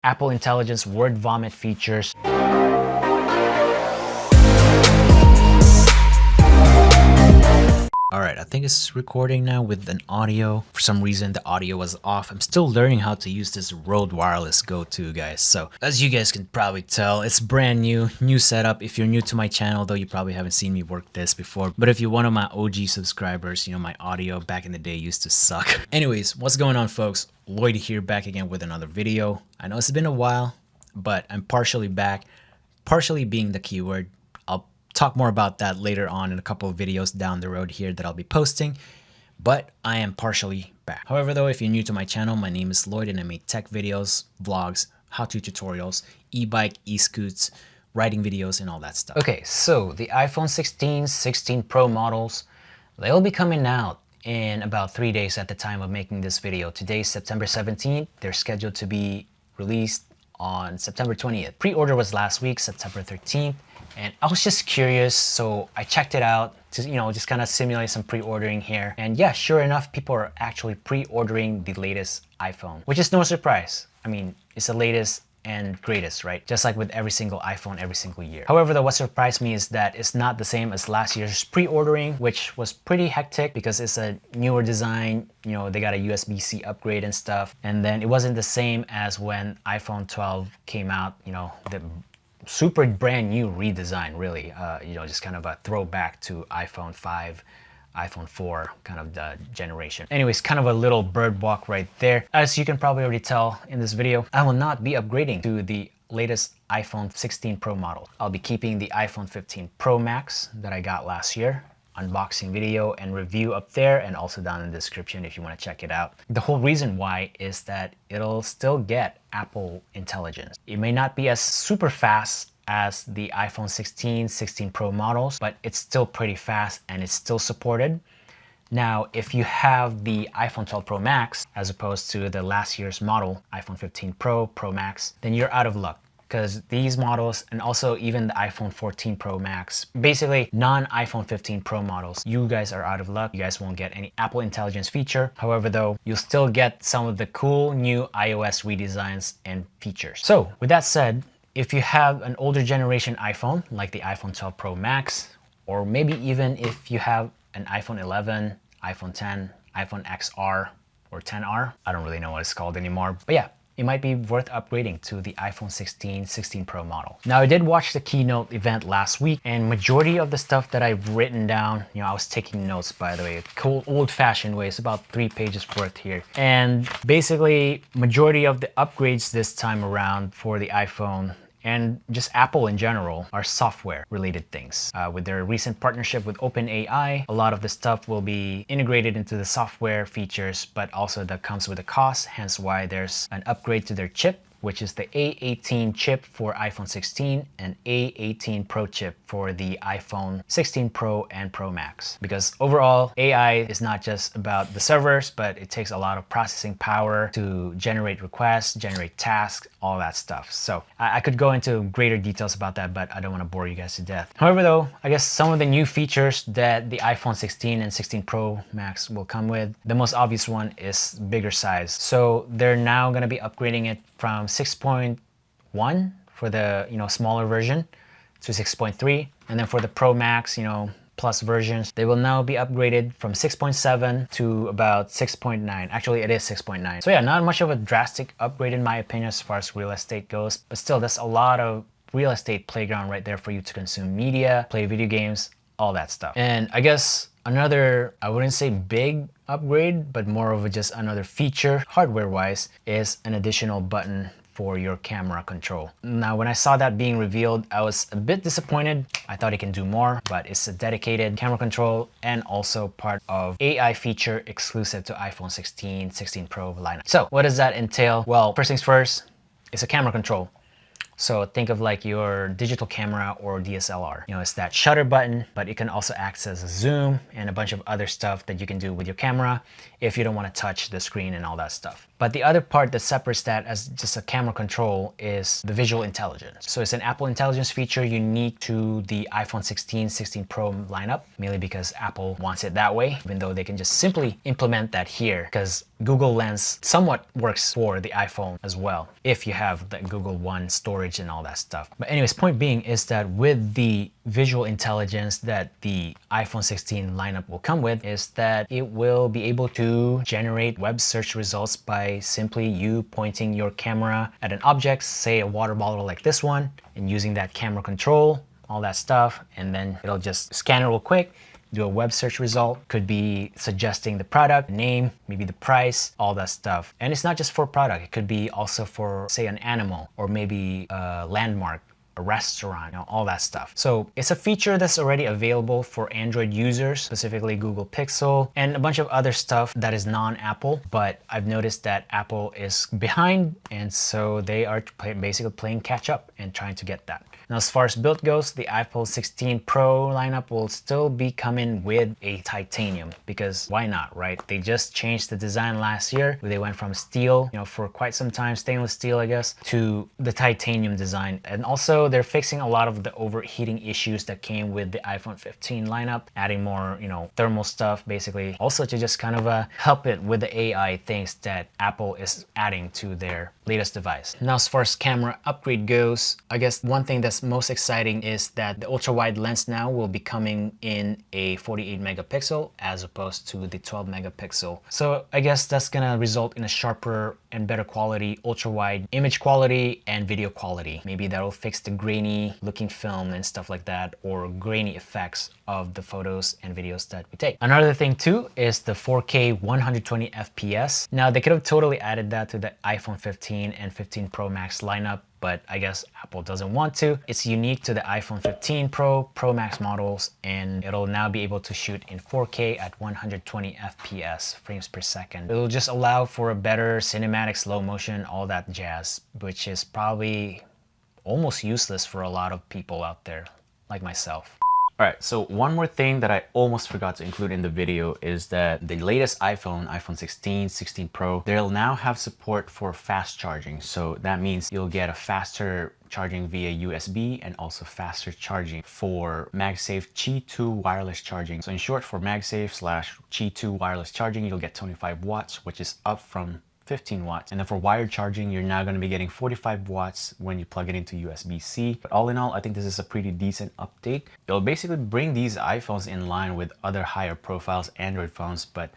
Apple Intelligence word vomit features. Alright, I think it's recording now with an audio. For some reason, the audio was off. I'm still learning how to use this Rode Wireless Go 2, guys. So, as you guys can probably tell, it's brand new setup. If you're new to my channel, though, you probably haven't seen me work this before. But if you're one of my OG subscribers, you know, my audio back in the day used to suck. Anyways, what's going on, folks? Lloyd here, back again with another video. I know it's been a while, but I'm partially back. Partially being the keyword. I'll talk more about that later on in a couple of videos down the road here that I'll be posting, but I am partially back. However, though, if you're new to my channel, my name is Lloyd and I make tech videos, vlogs, how-to tutorials, e-bike, e-scoots, writing videos, and all that stuff. Okay, so the iPhone 16, 16 Pro models, they'll be coming out in about 3 days at the time of making this video. Today's September 17th. They're scheduled to be released on September 20th. Pre-order was last week, September 13th. And I was just curious, so I checked it out to, you know, just kind of simulate some pre-ordering here. And yeah, sure enough, people are actually pre-ordering the latest iPhone, which is no surprise. I mean, it's the latest and greatest, right? Just like with every single iPhone every single year. However, though, what surprised me is that it's not the same as last year's pre-ordering, which was pretty hectic because it's a newer design. You know, they got a USB-C upgrade and stuff. And then it wasn't the same as when iPhone 12 came out, you know, the super brand new redesign, really. You know, just kind of a throwback to iPhone 5, iPhone 4 kind of the generation. Anyways, kind of a little bird walk right there. As you can probably already tell in this video, I will not be upgrading to the latest iPhone 16 Pro model. I'll be keeping the iPhone 15 Pro Max that I got last year. Unboxing video and review up there, and also down in the description if you want to check it out. The whole reason why is that it'll still get Apple Intelligence. It may not be as super fast as the iPhone 16, 16 Pro models, but it's still pretty fast and it's still supported. Now, if you have the iPhone 12 Pro Max, as opposed to the last year's model, iPhone 15 Pro, Pro Max, then you're out of luck. Because these models, and also even the iPhone 14 Pro Max, basically non-iPhone 15 Pro models, you guys are out of luck. You guys won't get any Apple Intelligence feature. However, though, you'll still get some of the cool new iOS redesigns and features. So with that said, if you have an older generation iPhone, like the iPhone 12 Pro Max, or maybe even if you have an iPhone 11, iPhone 10, iPhone XR, or 10R, I don't really know what it's called anymore, but yeah, it might be worth upgrading to the iPhone 16, 16 Pro model. Now, I did watch the keynote event last week, and majority of the stuff that I've written down, you know, I was taking notes, by the way, cool old-fashioned way. It's about 3 pages worth here. And basically, majority of the upgrades this time around for the iPhone and just Apple in general are software related things. With their recent partnership with OpenAI, a lot of the stuff will be integrated into the software features, but also that comes with a cost, hence why there's an upgrade to their chip, which is the A18 chip for iPhone 16 and A18 Pro chip for the iPhone 16 Pro and Pro Max. Because overall, AI is not just about the servers, but it takes a lot of processing power to generate requests, generate tasks, all that stuff. So I could go into greater details about that, but I don't want to bore you guys to death. However, though, I guess some of the new features that the iPhone 16 and 16 Pro Max will come with, the most obvious one is bigger size. So they're now going to be upgrading it from 6.1 for the, you know, smaller version to 6.3, and then for the Pro Max, you know, plus versions, they will now be upgraded from 6.7 to about 6.9. Actually, it is 6.9. So yeah, not much of a drastic upgrade in my opinion as far as real estate goes, but still, that's a lot of real estate playground right there for you to consume media, play video games, all that stuff. And I guess another, I wouldn't say big upgrade, but more of just another feature hardware-wise is an additional button for your camera control. Now, when I saw that being revealed, I was a bit disappointed. I thought it can do more, but it's a dedicated camera control and also part of AI feature exclusive to iPhone 16, 16 Pro lineup. So what does that entail? Well, first things first, it's a camera control. So think of like your digital camera or DSLR. You know, it's that shutter button, but it can also act as a zoom and a bunch of other stuff that you can do with your camera if you don't want to touch the screen and all that stuff. But the other part that separates that as just a camera control is the visual intelligence. So it's an Apple Intelligence feature unique to the iPhone 16, 16 Pro lineup, mainly because Apple wants it that way, even though they can just simply implement that here because Google Lens somewhat works for the iPhone as well, if you have the Google One storage and all that stuff. But anyways, point being is that with the visual intelligence that the iPhone 16 lineup will come with is that it will be able to generate web search results by simply you pointing your camera at an object, say a water bottle like this one, and using that camera control, all that stuff, and then it'll just scan it real quick, do a web search result, could be suggesting the product, name, maybe the price, all that stuff. And it's not just for product, it could be also for, say, an animal or maybe a landmark, a restaurant, you know, all that stuff. So it's a feature that's already available for Android users, specifically Google Pixel, and a bunch of other stuff that is non-Apple. But I've noticed that Apple is behind, and so they are basically playing catch up and trying to get that. Now, as far as build goes, the iPhone 16 Pro lineup will still be coming with a titanium because why not, right? They just changed the design last year. They went from steel, you know, for quite some time, stainless steel, I guess, to the titanium design. And also they're fixing a lot of the overheating issues that came with the iPhone 15 lineup, adding more, you know, thermal stuff basically. Also to just kind of help it with the AI things that Apple is adding to their latest device. Now, as far as camera upgrade goes, I guess one thing that's most exciting is that the ultra wide lens now will be coming in a 48 megapixel as opposed to the 12 megapixel. So I guess that's gonna result in a sharper and better quality ultra wide image quality and video quality. Maybe that'll fix the grainy looking film and stuff like that, or grainy effects of the photos and videos that we take. Another thing too is the 4K 120 FPS. Now they could have totally added that to the iPhone 15 and 15 Pro Max lineup, but I guess Apple doesn't want to. It's unique to the iPhone 15 Pro, Pro Max models, and it'll now be able to shoot in 4K at 120 FPS, frames per second. It'll just allow for a better cinematic slow motion, all that jazz, which is probably almost useless for a lot of people out there, like myself. All right, so one more thing that I almost forgot to include in the video is that the latest iPhone 16, 16 Pro, they'll now have support for fast charging. So that means you'll get a faster charging via USB and also faster charging for MagSafe Qi 2 wireless charging. So in short, for MagSafe / Qi 2 wireless charging, you'll get 25 watts, which is up from 15 watts. And then for wired charging, you're now going to be getting 45 watts when you plug it into USB-C. But all in all, I think this is a pretty decent update. It'll basically bring these iPhones in line with other higher profiles Android phones, but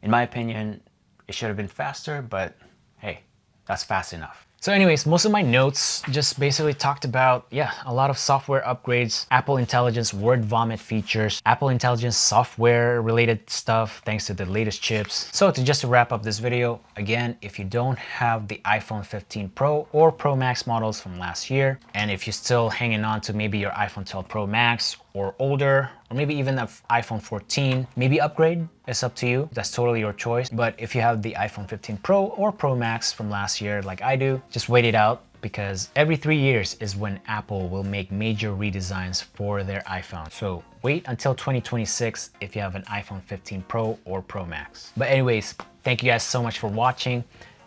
in my opinion, it should have been faster, but hey, that's fast enough. So anyways, most of my notes just basically talked about, a lot of software upgrades, Apple Intelligence word vomit features, Apple Intelligence software related stuff thanks to the latest chips. So just to wrap up this video, again, if you don't have the iPhone 15 Pro or Pro Max models from last year, and if you're still hanging on to maybe your iPhone 12 Pro Max or older, or maybe even the iPhone 14, maybe upgrade, it's up to you. That's totally your choice. But if you have the iPhone 15 Pro or Pro Max from last year, like I do, just wait it out because every 3 years is when Apple will make major redesigns for their iPhone. So wait until 2026 if you have an iPhone 15 Pro or Pro Max. But anyways, thank you guys so much for watching,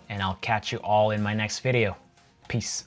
and I'll catch you all in my next video. Peace.